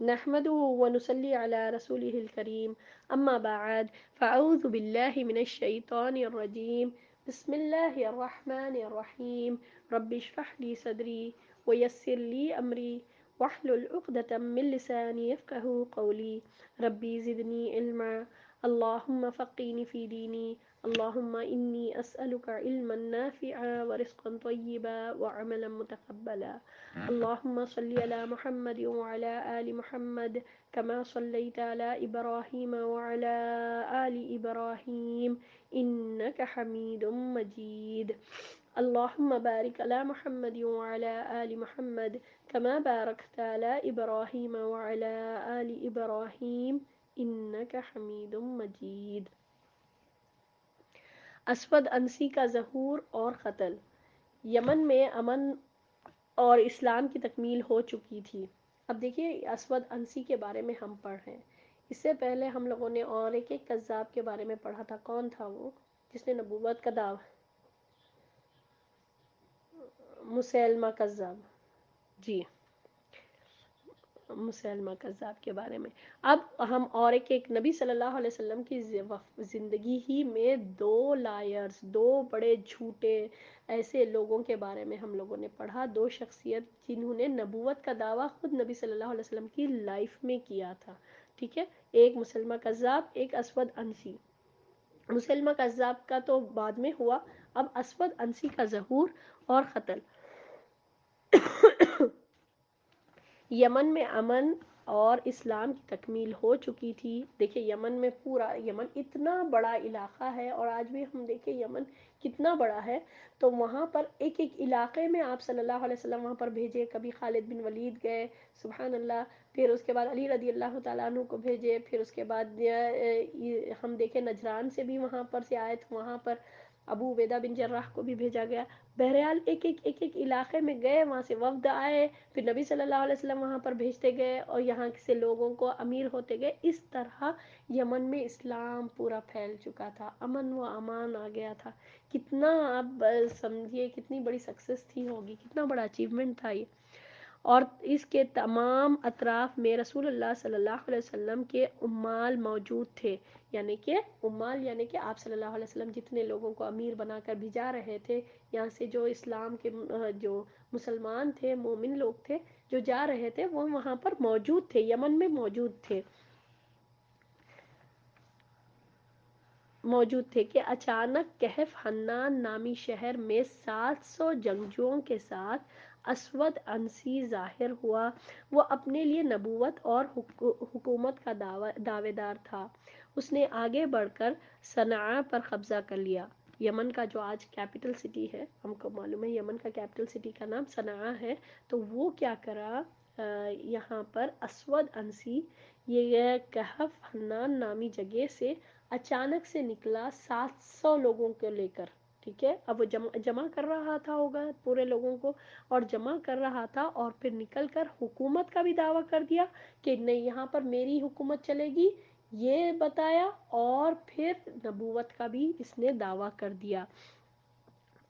نحمده ونصلي على رسوله الكريم أما بعد فأعوذ بالله من الشيطان الرجيم بسم الله الرحمن الرحيم رب اشرح لي صدري ويسر لي أمري واحلل عقدة من لساني يفقه قولي ربي زدني علما اللهم فقيني في ديني اللهم إني أسألك علما نافعا ورزقا طيبا وعملا متقبلا اللهم صل على محمد وعلى آل محمد كما صليت على إبراهيم وعلى آل إبراهيم إنك حميد مجيد اللهم بارك على محمد وعلى آل محمد كما باركت على إبراهيم وعلى آل إبراهيم إنك حميد مجيد. اسود انسی کا ظہور اور قتل. یمن میں امن اور اسلام کی تکمیل ہو چکی تھی. اب دیکھیے اسود انسی کے بارے میں ہم پڑھ رہے ہیں. اس سے پہلے ہم لوگوں نے اور ایک کذاب کے بارے میں پڑھا تھا. کون تھا وہ جس نے نبوت کا دعویٰ؟ مسیلمہ کذاب. جی، مسلمہ کذاب کے بارے میں. اب ہم اور ایک نبی صلی اللہ علیہ وسلم کی زندگی ہی میں دو لائرز، دو بڑے جھوٹے ایسے لوگوں کے بارے میں ہم لوگوں نے پڑھا. دو شخصیت جنہوں نے نبوت کا دعویٰ خود نبی صلی اللہ علیہ وسلم کی لائف میں کیا تھا. ٹھیک ہے، ایک مسلمہ کذاب، ایک اسود انسی. مسلمہ کذاب کا تو بعد میں ہوا، اب اسود انسی کا ظہور اور قتل. یمن میں امن اور اسلام کی تکمیل ہو چکی تھی. دیکھیں یمن میں پورا یمن اتنا بڑا علاقہ ہے، اور آج بھی ہم دیکھیں یمن کتنا بڑا ہے. تو وہاں پر ایک ایک علاقے میں آپ صلی اللہ علیہ وسلم وہاں پر بھیجے. کبھی خالد بن ولید گئے، سبحان اللہ. پھر اس کے بعد علی رضی اللہ تعالیٰ عنہ کو بھیجے. پھر اس کے بعد ہم دیکھیں نجران سے بھی وہاں پر سے آئے تھے، وہاں پر ابو عبیدہ بن جراح کو بھی بھیجا گیا. بہرحال ایک ایک علاقے میں گئے، وہاں سے وفد آئے، پھر نبی صلی اللہ علیہ وسلم وہاں پر بھیجتے گئے اور یہاں سے لوگوں کو امیر ہوتے گئے. اس طرح یمن میں اسلام پورا پھیل چکا تھا، امن و امان آ گیا تھا. کتنا آپ سمجھیے کتنی بڑی سکسیس تھی ہوگی، کتنا بڑا اچیومنٹ تھا یہ. اور اس کے تمام اطراف میں رسول اللہ صلی اللہ علیہ وسلم کے عمال موجود تھے. یعنی کہ عمال یعنی کہ آپ صلی اللہ علیہ وسلم جتنے لوگوں کو امیر بنا کر بھیجا رہے تھے، یہاں سے جو اسلام کے جو مسلمان تھے، مومن لوگ تھے جو جا رہے تھے، وہ وہاں پر موجود تھے، یمن میں موجود تھے کہ اچانک کہف حنان نامی شہر میں 700 جنگجوؤں کے ساتھ اسود انسی ظاہر ہوا. وہ اپنے لیے نبوت اور حکومت کا دعوے دار تھا. اس نے آگے بڑھ کر صنعاء پر قبضہ کر لیا. یمن کا جو آج کیپٹل سٹی ہے، ہم کو معلوم ہے یمن کا کیپٹل سٹی کا نام صنعاء ہے. تو وہ کیا کرا، یہاں پر اسود انسی یہ کہف حنان نامی جگہ سے اچانک سے نکلا 700 لوگوں کو لے کر. ٹھیک ہے، اب وہ جمع کر رہا تھا ہوگا پورے لوگوں کو، اور جمع کر رہا تھا، اور پھر نکل کر حکومت کا بھی دعویٰ کر دیا کہ نہیں یہاں پر میری حکومت چلے گی، یہ بتایا. اور پھر نبوت کا بھی اس نے دعویٰ کر دیا،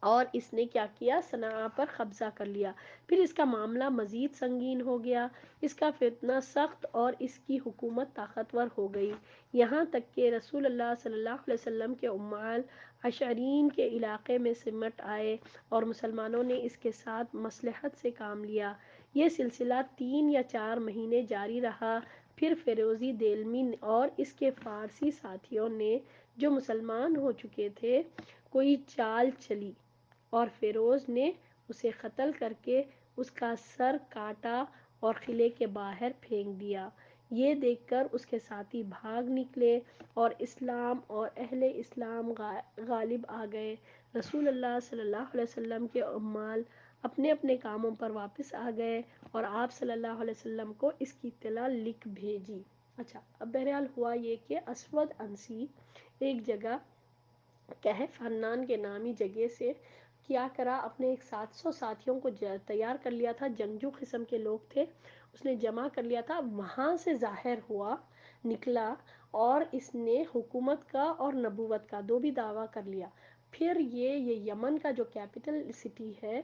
اور اس نے کیا کیا، صنعاء پر قبضہ کر لیا. پھر اس کا معاملہ مزید سنگین ہو گیا، اس کا فتنہ سخت اور اس کی حکومت طاقتور ہو گئی. یہاں تک کہ رسول اللہ صلی اللہ علیہ وسلم کے عمال عشرین کے علاقے میں سمٹ آئے اور مسلمانوں نے اس کے ساتھ مصلحت سے کام لیا. یہ سلسلہ 3 یا 4 مہینے جاری رہا. پھر فیروزی دیلمی اور اس کے فارسی ساتھیوں نے جو مسلمان ہو چکے تھے کوئی چال چلی، اور فیروز نے اسے قتل کر کے اس کا سر کاٹا اور قلعے کے باہر پھینک دیا. یہ دیکھ کر اس کے ساتھی بھاگ نکلے اور اسلام اور اہل اسلام غالب آ گئے. رسول اللہ صلی اللہ علیہ وسلم کے عمال اپنے اپنے کاموں پر واپس آ گئے اور آپ صلی اللہ علیہ وسلم کو اس کی اطلاع لکھ بھیجی. اچھا، اب بہرحال ہوا یہ کہ اسود انسی ایک جگہ کہف حنان کے نامی جگہ سے کیا کرا، اپنے ایک 700 ساتھیوں کو تیار کر لیا تھا. جنگجو قسم کے لوگ تھے، اس نے جمع کر لیا تھا. وہاں سے ظاہر ہوا، نکلا، اور اس نے حکومت کا اور نبوت کا دو بھی دعویٰ کر لیا. پھر یہ یمن کا جو کیپٹل سٹی ہے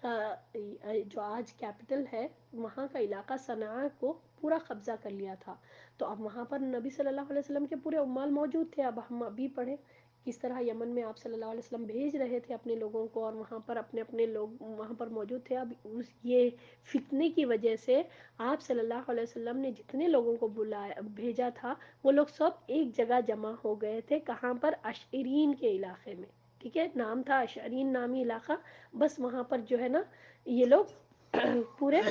جو آج کیپٹل ہے وہاں کا علاقہ صنعاء کو پورا قبضہ کر لیا تھا. تو اب وہاں پر نبی صلی اللہ علیہ وسلم کے پورے عمال موجود تھے. اب ہم ابھی پڑھیں کس طرح یمن میں آپ صلی اللہ علیہ وسلم بھیج رہے تھے اپنے لوگوں کو، اور وہاں پر اپنے اپنے لوگ وہاں پر موجود تھے. اب یہ فتنے کی وجہ سے آپ صلی اللہ علیہ وسلم نے جتنے لوگوں کو بلایا بھیجا تھا وہ لوگ سب ایک جگہ جمع ہو گئے تھے. کہاں پر؟ اشعرین کے علاقے میں. ٹھیک ہے، نام تھا اشعرین نامی علاقہ. بس وہاں پر جو ہے نا یہ لوگ پورے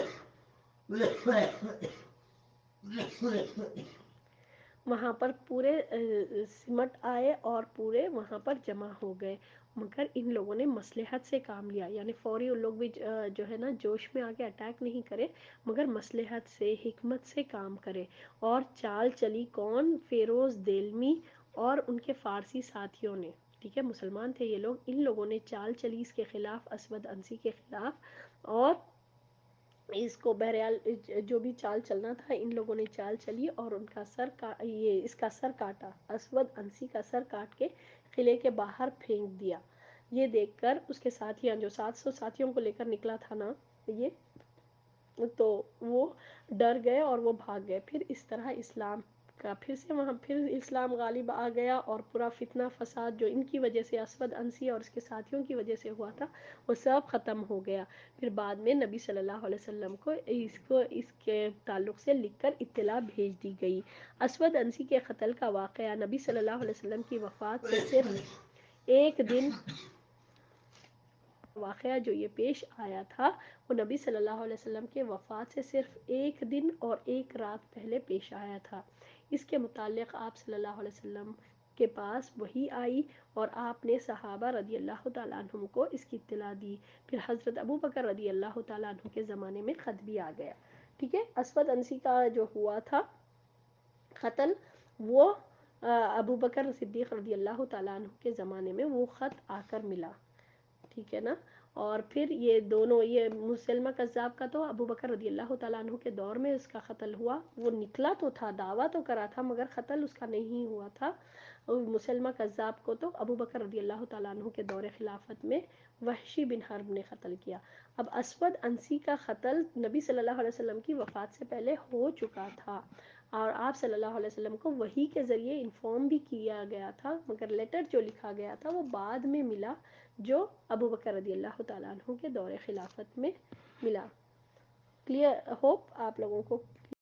وہاں پر پورے سمٹ آئے اور پورے وہاں پر جمع ہو گئے. مگر ان لوگوں نے مصلحت سے کام لیا، یعنی فوری ان لوگ بھی جو ہے نا جوش میں آ کے اٹیک نہیں کرے، مگر مصلحت سے حکمت سے کام کرے. اور چال چلی کون؟ فیروز دیلمی اور ان کے فارسی ساتھیوں نے. ٹھیک ہے، مسلمان تھے یہ لوگ. ان لوگوں نے چال چلی اس کے خلاف، اسود انسی کے خلاف، اور اس کو بہرحال جو بھی چال چلنا تھا ان لوگوں نے چال چلی اور ان کا اس کا سر کاٹا. اسود انسی کا سر کاٹ کے قلعے کے باہر پھینک دیا. یہ دیکھ کر اس کے ساتھیاں، جو 700 ساتھیوں کو لے کر نکلا تھا نا یہ، تو وہ ڈر گئے اور وہ بھاگ گئے. پھر اس طرح اسلام کا پھر اسلام غالب آ گیا، اور پورا فتنہ فساد جو ان کی وجہ سے، اسود انسی اور اس کے ساتھیوں کی وجہ سے ہوا تھا، وہ سب ختم ہو گیا. پھر بعد میں نبی صلی اللہ علیہ وسلم کو اس کے تعلق سے لکھ کر اطلاع بھیج دی گئی. اسود انسی کے قتل کا واقعہ نبی صلی اللہ علیہ وسلم کی وفات سے صرف ایک دن واقعہ جو یہ پیش آیا تھا وہ نبی صلی اللہ علیہ وسلم کے وفات سے صرف ایک دن اور ایک رات پہلے پیش آیا تھا. اس کے متعلق آپ صلی اللہ علیہ وسلم کے پاس وحی آئی اور آپ نے صحابہ رضی اللہ تعالیٰ عنہم کو اس کی اطلاع دی. پھر حضرت ابو بکر رضی اللہ تعالیٰ عنہ کے زمانے میں خط بھی آ گیا. ٹھیک ہے، اسود انسی کا جو ہوا تھا قتل، وہ ابو بکر صدیق رضی اللہ تعالیٰ عنہ کے زمانے میں وہ خط آ کر ملا. ٹھیک ہے نا. اور پھر یہ دونوں، یہ مسلمہ کذاب کا تو ابو بکر رضی اللہ تعالیٰ عنہ کے دور میں اس کا قتل ہوا. وہ نکلا تو تھا، دعویٰ تو کرا تھا، مگر قتل اس کا نہیں ہوا تھا. اور مسلمہ کذاب کو تو ابو بکر رضی اللہ تعالیٰ عنہ کے دور خلافت میں وحشی بن حرب نے قتل کیا. اب اسود انسی کا قتل نبی صلی اللہ علیہ وسلم کی وفات سے پہلے ہو چکا تھا، اور آپ صلی اللہ علیہ وسلم کو وحی کے ذریعے انفارم بھی کیا گیا تھا، مگر لیٹر جو لکھا گیا تھا وہ بعد میں ملا، جو ابو بکر رضی اللہ تعالیٰ عنہ کے دور خلافت میں ملا. کلیئر؟ ہوپ آپ لوگوں کو